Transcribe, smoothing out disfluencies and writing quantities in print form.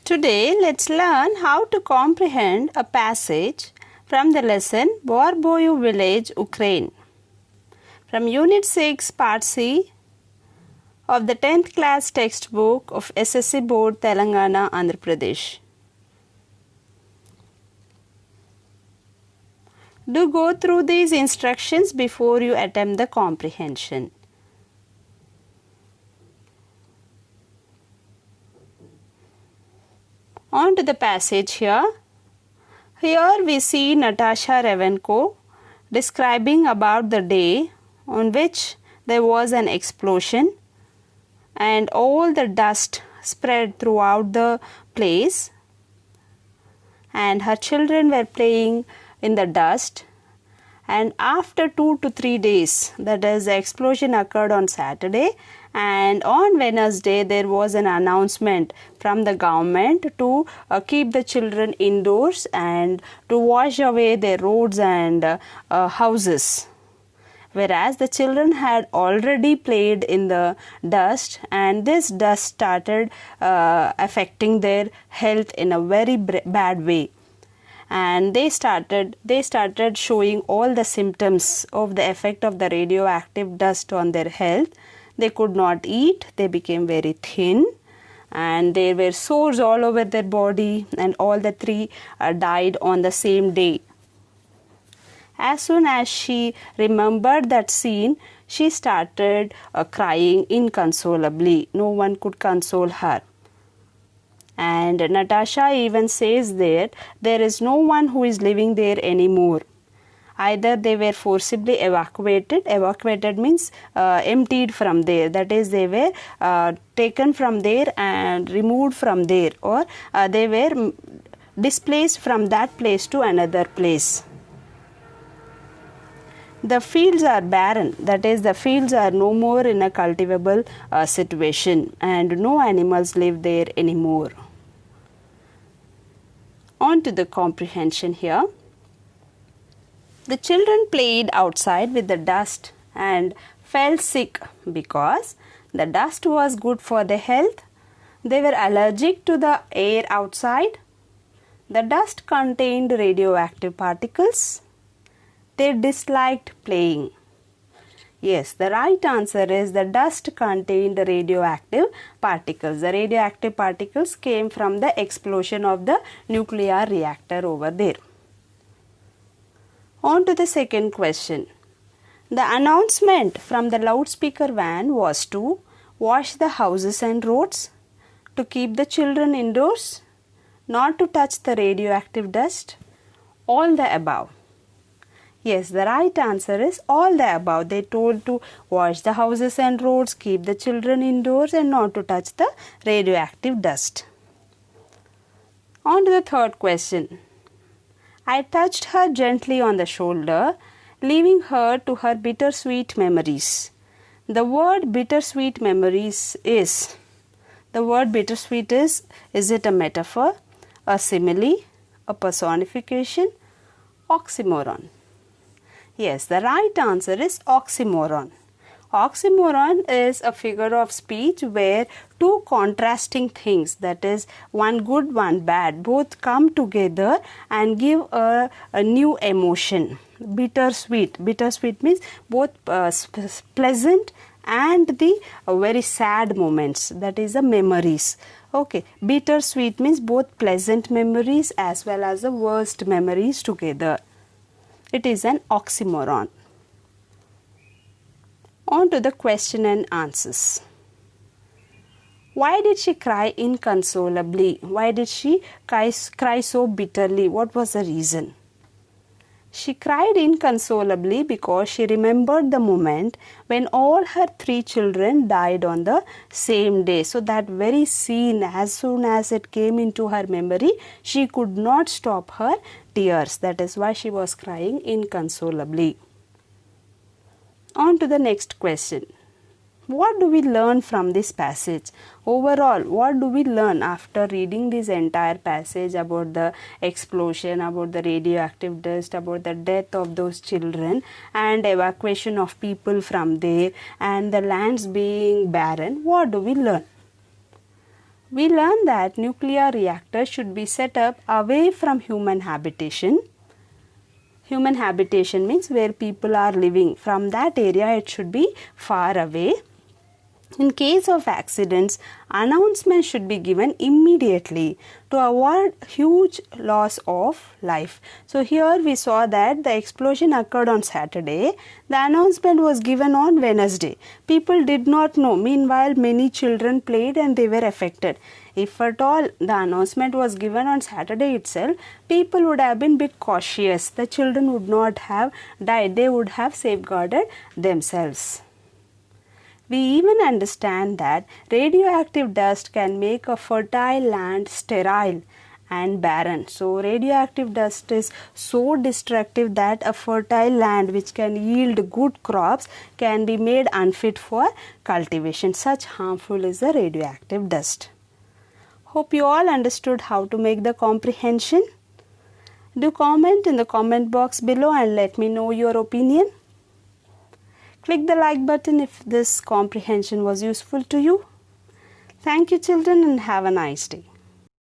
Today, let's learn how to comprehend a passage from the lesson Vorboyu Village, Ukraine. From Unit 6, Part C of the 10th class textbook of SSC Board, Telangana, Andhra Pradesh. Do go through these instructions before you attempt the comprehension. On to the passage here. Here we see Natasha Ravenko describing about the day on which there was an explosion and all the dust spread throughout the place, and her children were playing in the dust. And after 2 to 3 days, that is, the explosion occurred on Saturday, and on Wednesday there was an announcement from the government to keep the children indoors and to wash away their roads and houses. Whereas the children had already played in the dust, and this dust started affecting their health in a very bad way. And they started showing all the symptoms of the effect of the radioactive dust on their health. They could not eat, they became very thin, and there were sores all over their body, and all the three died on the same day. As soon as she remembered that scene, she started crying inconsolably. No one could console her. And Natasha even says that there is no one who is living there anymore. Either they were forcibly evacuated. Evacuated means emptied from there. That is, they were taken from there and removed from there, or they were displaced from that place to another place. The fields are barren, that is, the fields are no more in a cultivable situation, and no animals live there anymore. On to the comprehension here. The children played outside with the dust and fell sick because the dust was good for their health. They were allergic to the air outside. The dust contained radioactive particles. They disliked playing. Yes, the right answer is the dust contained radioactive particles. The radioactive particles came from the explosion of the nuclear reactor over there. On to the second question. The announcement from the loudspeaker van was to wash the houses and roads, to keep the children indoors, not to touch the radioactive dust, all the above. Yes, the right answer is all the above. They told to wash the houses and roads, keep the children indoors, and not to touch the radioactive dust. On to the third question. I touched her gently on the shoulder, leaving her to her bittersweet memories. The word bittersweet memories is, is it a metaphor, a simile, a personification, oxymoron? Yes, the right answer is oxymoron. Oxymoron is a figure of speech where two contrasting things, that is, one good, one bad, both come together and give a new emotion. Bittersweet. Bittersweet means both pleasant and the very sad moments, that is the memories. Okay, bittersweet means both pleasant memories as well as the worst memories together. It is an oxymoron. On to the question and answers. Why did she cry inconsolably? Why did she cry so bitterly? What was the reason? She cried inconsolably because she remembered the moment when all her three children died on the same day. So that very scene, as soon as it came into her memory, she could not stop her tears. That is why she was crying inconsolably. On to the next question. What do we learn from this passage? Overall, what do we learn after reading this entire passage about the explosion, about the radioactive dust, about the death of those children and evacuation of people from there and the lands being barren? What do we learn? We learned that nuclear reactors should be set up away from human habitation. Human habitation means where people are living. From that area it should be far away. In case of accidents, announcement should be given immediately to avoid huge loss of life. So here we saw that the explosion occurred on Saturday. The announcement was given on Wednesday. People did not know. Meanwhile, many children played and they were affected. If at all the announcement was given on Saturday itself, people would have been a bit cautious. The children would not have died. They would have safeguarded themselves. We even understand that radioactive dust can make a fertile land sterile and barren. So radioactive dust is so destructive that a fertile land which can yield good crops can be made unfit for cultivation. Such harmful is the radioactive dust. Hope you all understood how to make the comprehension. Do comment in the comment box below and let me know your opinion. Click the like button if this comprehension was useful to you. Thank you children and have a nice day.